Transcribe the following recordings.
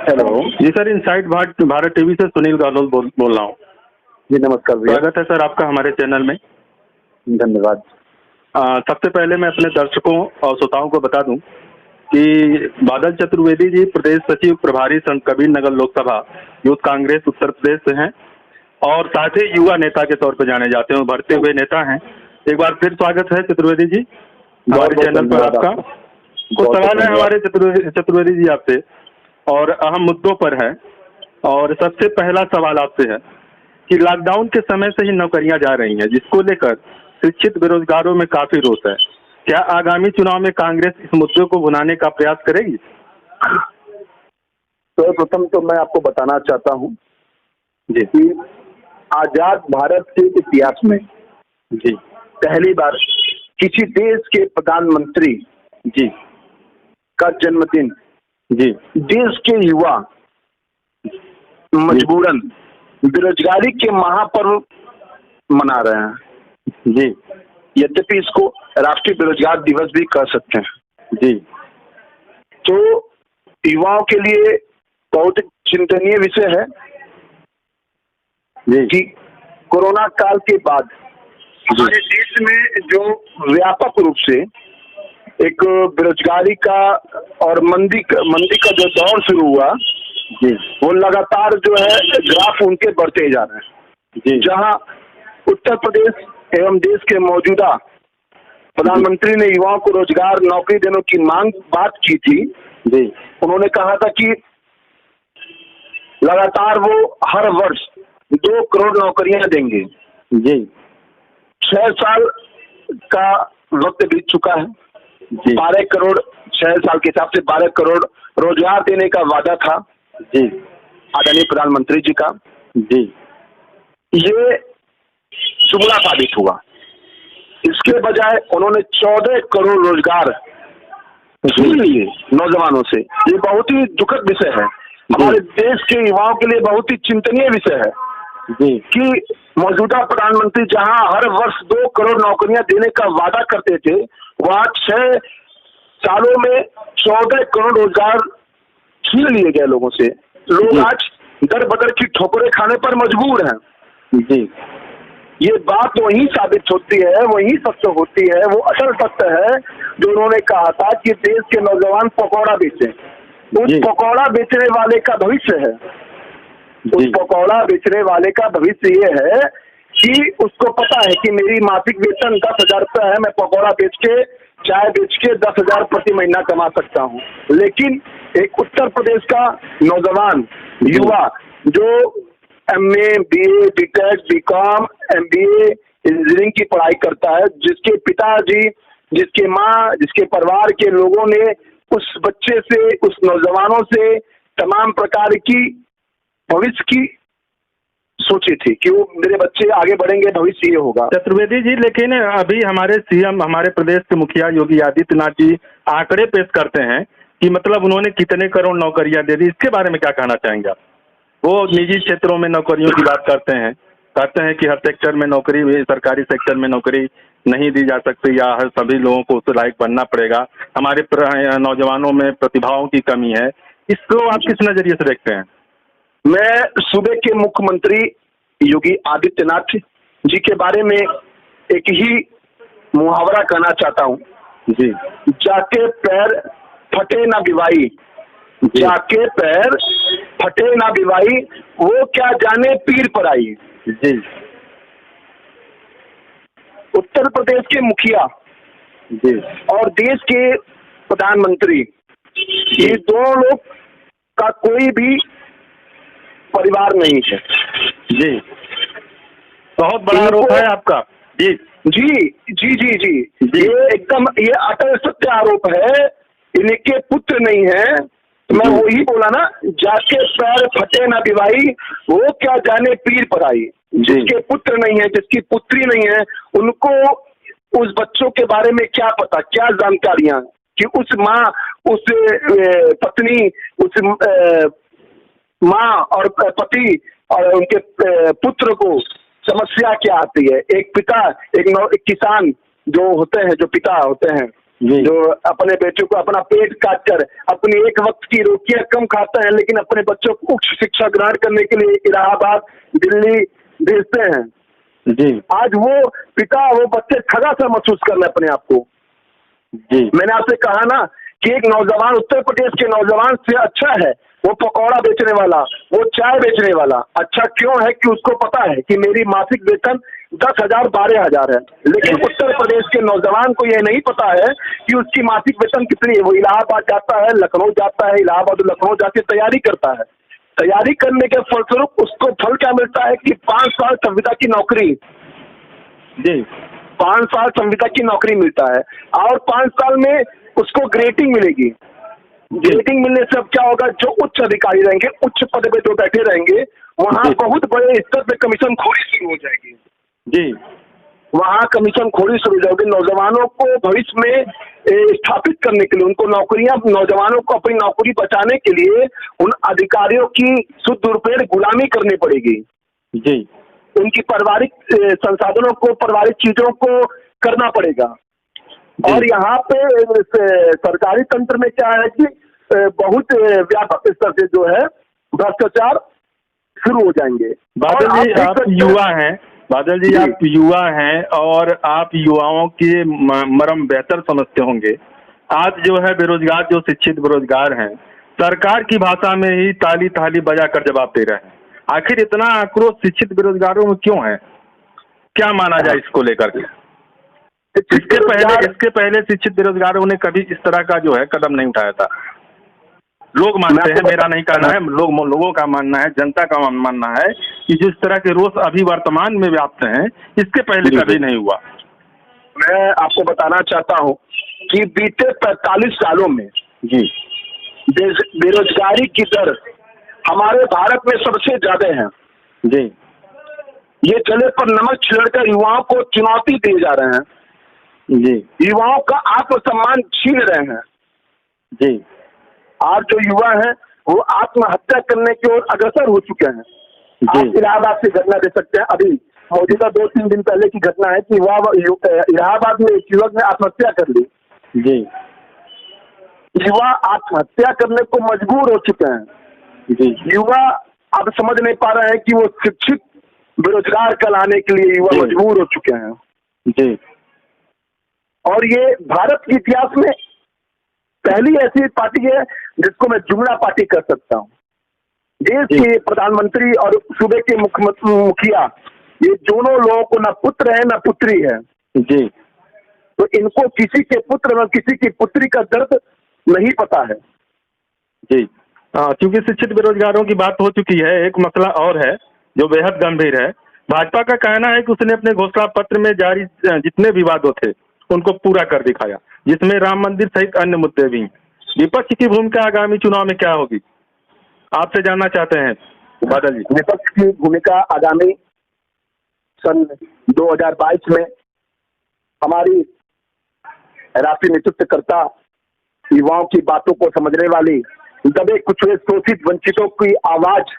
Hello जी sir, inside Bharat TV से सुनील गहलोत बोल रहा हूँ। जी नमस्कार भैया। स्वागत है सर आपका हमारे चैनल में। धन्यवाद। सबसे पहले मैं अपने दर्शकों और श्रोताओं को बता दूं कि बादल चतुर्वेदी जी प्रदेश सचिव प्रभारी संत कबीर नगर लोकसभा यूथ कांग्रेस उत्तर प्रदेश से हैं और साथ ही युवा नेता के तौर पर जाने जाते हैं, उभरते हुए नेता हैं। एक बार फिर स्वागत है चतुर्वेदी जी हमारे चैनल पर आपका। कुछ सवाल है हमारे चतुर्वेदी जी आपसे और अहम मुद्दों पर है। और सबसे पहला सवाल आपसे है कि लॉकडाउन के समय से ही नौकरियां जा रही हैं, जिसको लेकर शिक्षित बेरोजगारों में काफी रोष है। क्या आगामी चुनाव में कांग्रेस इस मुद्दे को भुनाने का प्रयास करेगी? तो प्रथम तो मैं आपको बताना चाहता हूं जी कि आजाद भारत के इतिहास में जी पहली बार किसी देश के प्रधानमंत्री जी का जन्मदिन जी देश के युवा मजबूरन बेरोजगारी के महापर्व मना रहे हैं। जी यद्यपि इसको राष्ट्रीय बेरोजगार दिवस भी कह सकते हैं। जी तो युवाओं के लिए बहुत चिंतनीय विषय है जी कि कोरोना काल के बाद हमारे देश में जो व्यापक रूप से एक बेरोजगारी का और मंदी का जो दौर शुरू हुआ जी वो लगातार जो है ग्राफ उनके बढ़ते जा रहे हैं। जी जहां उत्तर प्रदेश एवं देश के मौजूदा प्रधानमंत्री ने युवाओं को रोजगार नौकरी देने की बात की थी। जी उन्होंने कहा था कि लगातार वो हर वर्ष 2 करोड़ नौकरियां देंगे। जी 6 साल का वक्त बीत चुका है। जी 12 करोड़ 6 साल के हिसाब से 12 करोड़ रोजगार देने का वादा था जी आदरणीय प्रधानमंत्री जी का। जी ये जुमला साबित हुआ। इसके बजाय उन्होंने 14 करोड़ रोजगार छीन लिए नौजवानों से। ये बहुत ही दुखद विषय है, हमारे देश के युवाओं के लिए बहुत ही चिंतनीय विषय है जी कि मौजूदा प्रधानमंत्री जहां हर वर्ष 2 करोड़ नौकरियां देने का वादा करते थे, वहां 6 सालों में 14 करोड़ रोजगार छीन लिए गए लोगों से। लोग आज दर बदर की ठोकरें खाने पर मजबूर हैं। जी ये बात वही साबित होती है, वही सत्य होती है, वो असल सत्य है जो उन्होंने कहा था कि देश के नौजवान पकौड़ा बेचें। उस पकौड़ा बेचने वाले का भविष्य है, उस पकौड़ा बेचने वाले का भविष्य ये है कि उसको पता है कि मेरी मासिक वेतन 10,000 रुपये है, मैं पकौड़ा बेच के चाय बेच के 10,000 प्रति महीना कमा सकता हूँ। लेकिन एक उत्तर प्रदेश का नौजवान युवा जो MA, BA, BTech, BCom, MBA engineering की पढ़ाई करता है, जिसके पिताजी, जिसके माँ, जिसके परिवार के लोगों ने उस बच्चे से, उस नौजवानों से तमाम प्रकार की भविष्य की सोची थी कि वो मेरे बच्चे आगे बढ़ेंगे, भविष्य ये होगा। चतुर्वेदी जी, लेकिन अभी हमारे CM, हमारे प्रदेश के मुखिया योगी आदित्यनाथ जी आंकड़े पेश करते हैं कि मतलब उन्होंने कितने करोड़ नौकरियां दे दी। इसके बारे में क्या कहना चाहेंगे आप? वो निजी क्षेत्रों में नौकरियों की बात करते हैं कि हर सेक्टर में नौकरी, सरकारी सेक्टर में नौकरी नहीं दी जा सकती या हर सभी लोगों को उस लायक बनना पड़ेगा। हमारे नौजवानों में प्रतिभाओं की कमी है। इसको आप किस नजरिए से देखते हैं? मैं सूबे के मुख्यमंत्री योगी आदित्यनाथ जी के बारे में एक ही मुहावरा कहना चाहता हूँ जी, जाके पैर फटे ना बिवाई, जाके पैर फटे ना बिवाई, वो क्या जाने पीर पर आई। जी उत्तर प्रदेश के मुखिया जी और देश के प्रधानमंत्री, ये दोनों लोग का कोई भी परिवार नहीं है। जी, बहुत बड़ा आरोप है आपका। जी जी जी जी जी ये एकदम ये अटल सत्य आरोप है। इनके पुत्र नहीं है। मैं वही बोला ना, जाके पैर फटे ना बिवाई, वो क्या जाने पीर पर आई। जिसके पुत्र नहीं है, जिसकी पुत्री नहीं है, उनको उस बच्चों के बारे में क्या पता, क्या जानकारियां कि उस माँ, उस पत्नी, उस माँ और पति और उनके पुत्र को समस्या क्या आती है। एक पिता, एक किसान जो होते हैं, जो पिता होते हैं, जो अपने बेटों को अपना पेट काट कर अपनी एक वक्त की रोटियां कम खाता है, लेकिन अपने बच्चों को उच्च शिक्षा ग्रहण करने के लिए इलाहाबाद, दिल्ली भेजते हैं जी। आज वो पिता, वो बच्चे ठगा सा महसूस कर रहे हैं अपने आप को जी। मैंने आपसे कहा ना कि एक नौजवान, उत्तर प्रदेश के नौजवान से अच्छा है वो पकौड़ा बेचने वाला, वो चाय बेचने वाला। अच्छा क्यों है कि उसको पता है कि मेरी मासिक वेतन 10,000 12,000 है, लेकिन उत्तर प्रदेश के नौजवान को यह नहीं पता है कि उसकी मासिक वेतन कितनी है। वो इलाहाबाद जाता है, लखनऊ जाता है, इलाहाबाद लखनऊ जाके तैयारी करता है। तैयारी करने के फलस्वरूप उसको फल क्या मिलता है कि 5 साल संविदा की नौकरी जी। 5 साल संविदा की नौकरी मिलता है और 5 साल में उसको ग्रेडिंग मिलेगी। ग्रेडिंग मिलने से अब क्या होगा, जो उच्च अधिकारी रहेंगे, उच्च पद पे जो बैठे रहेंगे, वहां बहुत बड़े स्तर पे कमीशन खोरी शुरू हो जाएगी। जी। वहां कमीशन खोरी शुरू हो जाएगी। नौजवानों को भविष्य में स्थापित करने के लिए, उनको नौकरियां, नौजवानों को अपनी नौकरी बचाने के लिए उन अधिकारियों की शुद्ध रुपये गुलामी करनी पड़ेगी। जी। उनकी पारिवारिक संसाधनों को, पारिवारिक चीजों को करना पड़ेगा। और यहाँ पे सरकारी तंत्र में क्या है कि बहुत व्यापक स्तर से जो है भ्रष्टाचार शुरू हो जाएंगे। बादल जी आप युवा हैं, बादल जी आप युवा हैं और आप युवाओं के मर्म बेहतर समझते होंगे। आज जो है बेरोजगार, जो शिक्षित बेरोजगार हैं, सरकार की भाषा में ही ताली ताली बजा कर जवाब दे रहे हैं। आखिर इतना आक्रोश शिक्षित बेरोजगारों में क्यों है? क्या माना जाए इसको लेकर के? इसके पहले शिक्षित बेरोजगारों ने कभी इस तरह का जो है कदम नहीं उठाया था। लोग मानते हैं, मेरा नहीं कहना है, लोगों का मानना है, जनता का मानना है कि जिस तरह के रोष अभी वर्तमान में व्याप्त हैं, इसके पहले कभी नहीं हुआ। मैं आपको बताना चाहता हूं कि बीते 45 सालों में जी बेरोजगारी की दर हमारे भारत में सबसे ज्यादा है। जी। ये जले पर नमक छिड़कर युवाओं को चुनौती दिए जा रहे हैं। जी। युवाओं का आत्मसम्मान छीन रहे हैं। जी। आज जो युवा हैं वो आत्महत्या करने की ओर अग्रसर हो चुके हैं। आप इलाहाबाद से घटना दे सकते हैं, अभी मौजूदा 2-3 दिन पहले की घटना है कि इलाहाबाद में एक युवक ने आत्महत्या कर ली। जी। युवा आत्महत्या करने को मजबूर हो चुके हैं। जी। युवा अब समझ नहीं पा रहे हैं कि वो शिक्षित बेरोजगार कहलाने के लिए युवा मजबूर हो चुके हैं। जी। और ये भारत के इतिहास में पहली ऐसी पार्टी है जिसको मैं जुमला पार्टी कर सकता हूँ। देश के प्रधानमंत्री और सूबे के मुखिया, ये दोनों लोगों को न पुत्र है न पुत्री है। जी। तो इनको किसी के पुत्र न किसी की पुत्री का दर्द नहीं पता है। जी। क्योंकि शिक्षित बेरोजगारों की बात हो चुकी है, एक मसला और है जो बेहद गंभीर है। भाजपा का कहना है कि उसने अपने घोषणा पत्र में जारी जितने विवादों थे उनको पूरा कर दिखाया, जिसमें राम मंदिर सहित अन्य मुद्दे भी। विपक्ष की भूमिका आगामी चुनाव में क्या होगी, आपसे जानना चाहते हैं बादल जी। विपक्ष की भूमिका आगामी सन 2022 में हमारी राष्ट्रीय नेतृत्वकर्ता, युवाओं की बातों को समझने वाली, दबे कुचले शोषित वंचितों की आवाज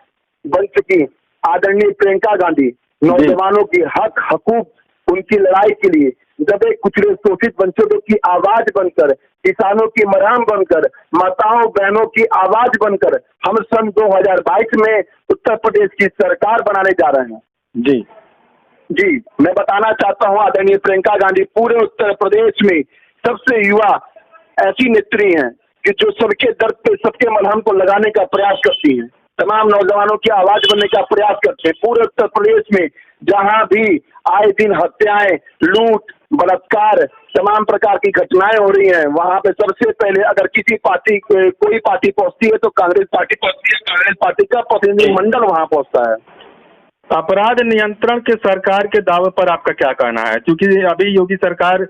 बन चुकी आदरणीय प्रियंका गांधी, नौजवानों की हक हकूक, उनकी लड़ाई के लिए दबे कुचले शोषित वंचितों की आवाज बनकर, किसानों की मरहम बनकर, माताओं बहनों की आवाज बनकर हम सन 2022 में उत्तर प्रदेश की सरकार बनाने जा रहे हैं। जी। जी, मैं बताना चाहता हूं आदरणीय प्रियंका गांधी पूरे उत्तर प्रदेश में सबसे युवा ऐसी नेत्री हैं कि जो सबके दर्द पे, सबके मलहम को लगाने का प्रयास करती हैं, तमाम नौजवानों की आवाज बनने का प्रयास करते हैं। पूरे उत्तर प्रदेश में जहां भी आए दिन हत्याएं, लूट, बलात्कार, तमाम प्रकार की घटनाएं हो रही हैं, वहां पे सबसे पहले अगर किसी पार्टी कोई पार्टी पहुंचती है तो कांग्रेस पार्टी पहुंचती है। कांग्रेस पार्टी का प्रतिनिधिमंडल वहां पहुंचता है। अपराध नियंत्रण के सरकार के दावे पर आपका क्या कहना है? क्योंकि अभी योगी सरकार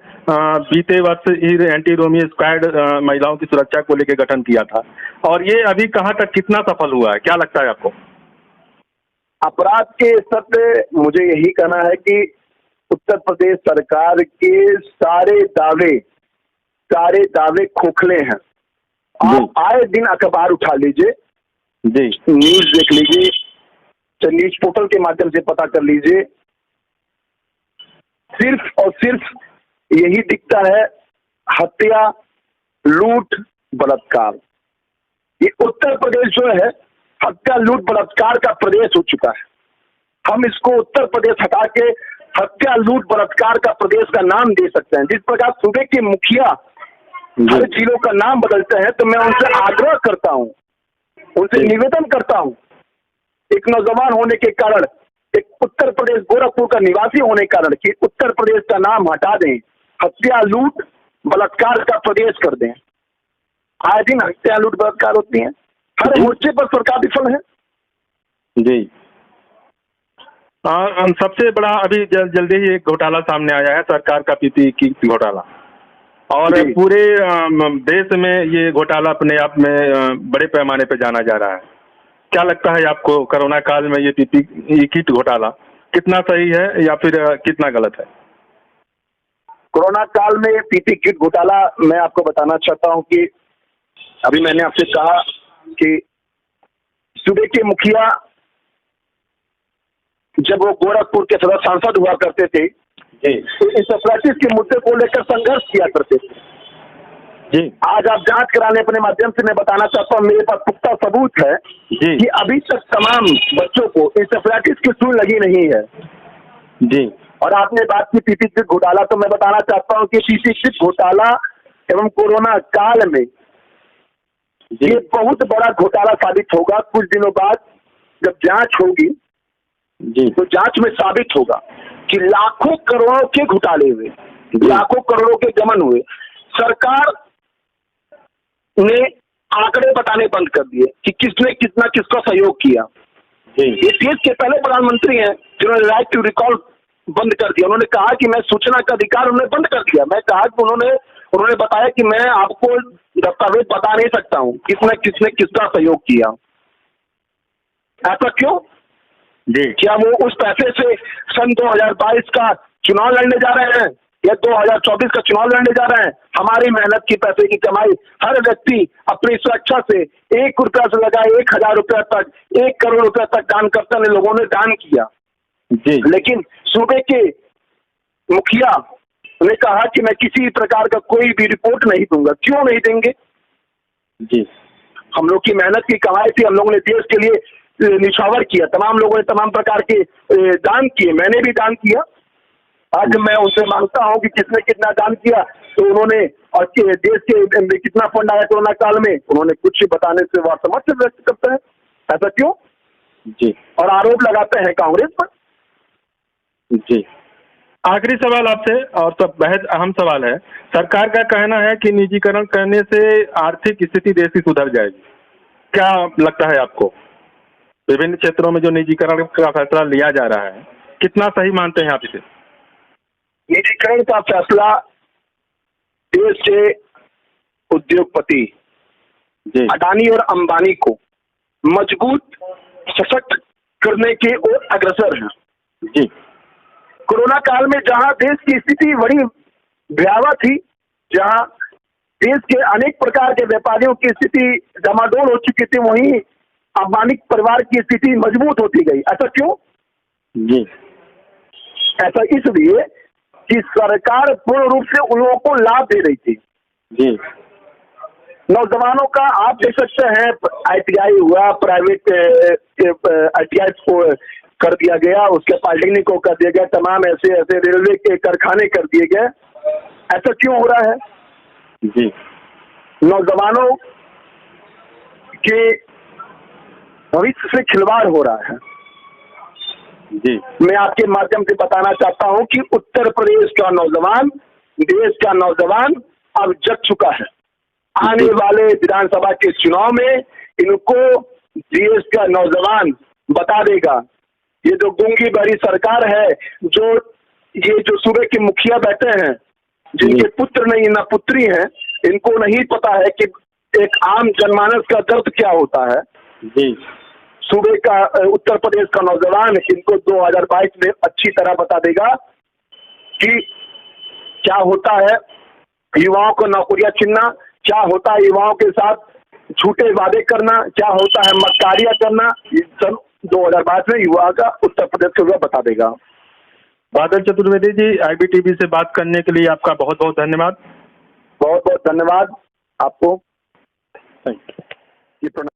बीते वर्ष ही एंटी रोमियो स्क्वाड महिलाओं की सुरक्षा को लेकर गठन किया था, और ये अभी कहाँ तक कितना सफल हुआ है, क्या लगता है आपको? अपराध के स्तर पे मुझे यही कहना है कि उत्तर प्रदेश सरकार के सारे दावे खोखले हैं। आप आए दिन अखबार उठा लीजिए, न्यूज देख लीजिए, न्यूज पोर्टल के माध्यम से पता कर लीजिए, सिर्फ और सिर्फ यही दिखता है हत्या, लूट, बलात्कार। ये उत्तर प्रदेश जो है हत्या, लूट, बलात्कार का प्रदेश हो चुका है। हम इसको उत्तर प्रदेश हटा के हत्या, लूट, बलात्कार का प्रदेश का नाम दे सकते हैं। जिस प्रकार सूबे के मुखिया हर जिलों का नाम बदलते हैं, तो मैं उनसे आग्रह करता हूं, उनसे निवेदन करता हूं, एक नौजवान होने के कारण, एक उत्तर प्रदेश गोरखपुर का निवासी होने के कारण, कि उत्तर प्रदेश का नाम हटा दें, हत्या, लूट, बलात्कार का प्रदेश कर दें। आए दिन हत्या, लूट, बलात्कार होती है, हर मोर्चे पर सरकार विफल है। जी। सबसे बड़ा अभी जल्दी ही एक घोटाला सामने आया है, सरकार का पीपीई किट घोटाला, और पूरे देश में ये घोटाला अपने आप में बड़े पैमाने पे जाना जा रहा है। क्या लगता है आपको, कोरोना काल में ये पीपीई किट घोटाला कितना सही है या फिर कितना गलत है? कोरोना काल में पीपीई किट घोटाला, मैं आपको बताना चाहता हूं कि अभी मैंने आपसे कहा कि सूबे के मुखिया जब वो गोरखपुर के सदस्य सांसद हुआ करते थे, तो इंसेफ्लाइटिस के मुद्दे को लेकर संघर्ष किया करते थे। जी। आज आप जांच कराने अपने माध्यम से मैं बताना चाहता हूँ, मेरे पास पुख्ता सबूत है कि अभी तक तमाम बच्चों को इंसेफ्लाइटिस की सुई लगी नहीं है। जी। और आपने बात की पीपीई किट घोटाला, तो मैं बताना चाहता हूँ कि पीपीई किट घोटाला एवं कोरोना काल में ये बहुत बड़ा घोटाला साबित होगा। कुछ दिनों बाद जब जांच होगी तो जांच में साबित होगा कि लाखों करोड़ों के घोटाले हुए, लाखों करोड़ों के गमन हुए। सरकार ने आंकड़े बताने बंद कर दिए कि किसने कितना किसका सहयोग किया। ये देश के पहले प्रधानमंत्री हैं जिन्होंने राइट टू रिकॉल बंद कर दिया। उन्होंने कहा कि मैं सूचना का अधिकार उन्होंने बंद कर दिया। मैं कहा कि उन्होंने बताया कि मैं आपको दस्तावेज बता नहीं सकता हूं किसने किसका सहयोग किया। ऐसा क्यों? क्या वो उस पैसे से सन 2022 का चुनाव लड़ने जा रहे हैं या 2024 का चुनाव लड़ने जा रहे हैं? हमारी मेहनत की पैसे की कमाई हर व्यक्ति अपनी सुरक्षा से 1 रुपया से लगाए 1000 रुपया तक, 1 करोड़ रुपया तक दान करते हैं। लोगों ने दान किया, लेकिन सूबे के मुखिया ने कहा कि मैं किसी प्रकार का कोई भी रिपोर्ट नहीं दूंगा। क्यों नहीं देंगे? हम लोग की मेहनत की कमाई थी, हम लोगों ने देश के लिए निछावर किया, तमाम लोगों ने तमाम प्रकार के दान किए, मैंने भी दान किया। आज मैं उनसे मांगता हूं कि किसने कितना दान किया, तो उन्होंने, और देश के कितना फंड आया कोरोना काल में, उन्होंने कुछ बताने से वह समर्थन व्यक्त करते हैं। ऐसा क्यों? और आरोप लगाते हैं कांग्रेस पर। आखिरी सवाल आपसे, और सब बेहद अहम सवाल है। सरकार का कहना है कि निजीकरण करने से आर्थिक स्थिति देश की सुधर जाएगी। क्या लगता है आपको, विभिन्न क्षेत्रों में जो निजीकरण का फैसला लिया जा रहा है, कितना सही मानते हैं आप इसे? निजीकरण का फैसला देश के उद्योगपति अडानी और अंबानी को मजबूत सशक्त करने के ओर अग्रसर है। कोरोना काल में जहां देश की स्थिति बड़ी भयावह थी, जहां देश के अनेक प्रकार के व्यापारियों की स्थिति डमाडोल हो चुकी थी, वहीं अंबानी परिवार की स्थिति मजबूत होती गई। ऐसा क्यों? ऐसा इसलिए कि सरकार पूर्ण रूप से उन लोगों को लाभ दे रही थी। नौजवानों का आप देख सकते हैं, ITI हुआ, प्राइवेट ITI को कर दिया गया, उसके पॉलिटेक्निक को कर दिया गया, तमाम ऐसे रेलवे के कारखाने कर दिए गए। ऐसा क्यों हो रहा है? नौजवानों के भविष्य से खिलवाड़ हो रहा है। मैं आपके माध्यम से बताना चाहता हूं कि उत्तर प्रदेश का नौजवान, देश का नौजवान अब जग चुका है। आने वाले विधानसभा के चुनाव में इनको देश का नौजवान बता देगा। ये जो गूंगी बहरी सरकार है, ये जो सूबे के मुखिया बैठे हैं, जिनके पुत्र नहीं ना पुत्री हैं, इनको नहीं पता है कि एक आम जनमानस का दर्द क्या होता है। सूबे का, उत्तर प्रदेश का नौजवान इनको 2022 में अच्छी तरह बता देगा कि क्या होता है युवाओं को नौकरियां छीनना, क्या होता है युवाओं के साथ झूठे वादे करना, क्या होता है मक्कारियां करना। सन 2022 में युवा का उत्तर प्रदेश का युवा बता देगा। बादल चतुर्वेदी जी, IBTV से बात करने के लिए आपका बहुत बहुत धन्यवाद। बहुत बहुत धन्यवाद आपको। Thank you. जी प्रणाम।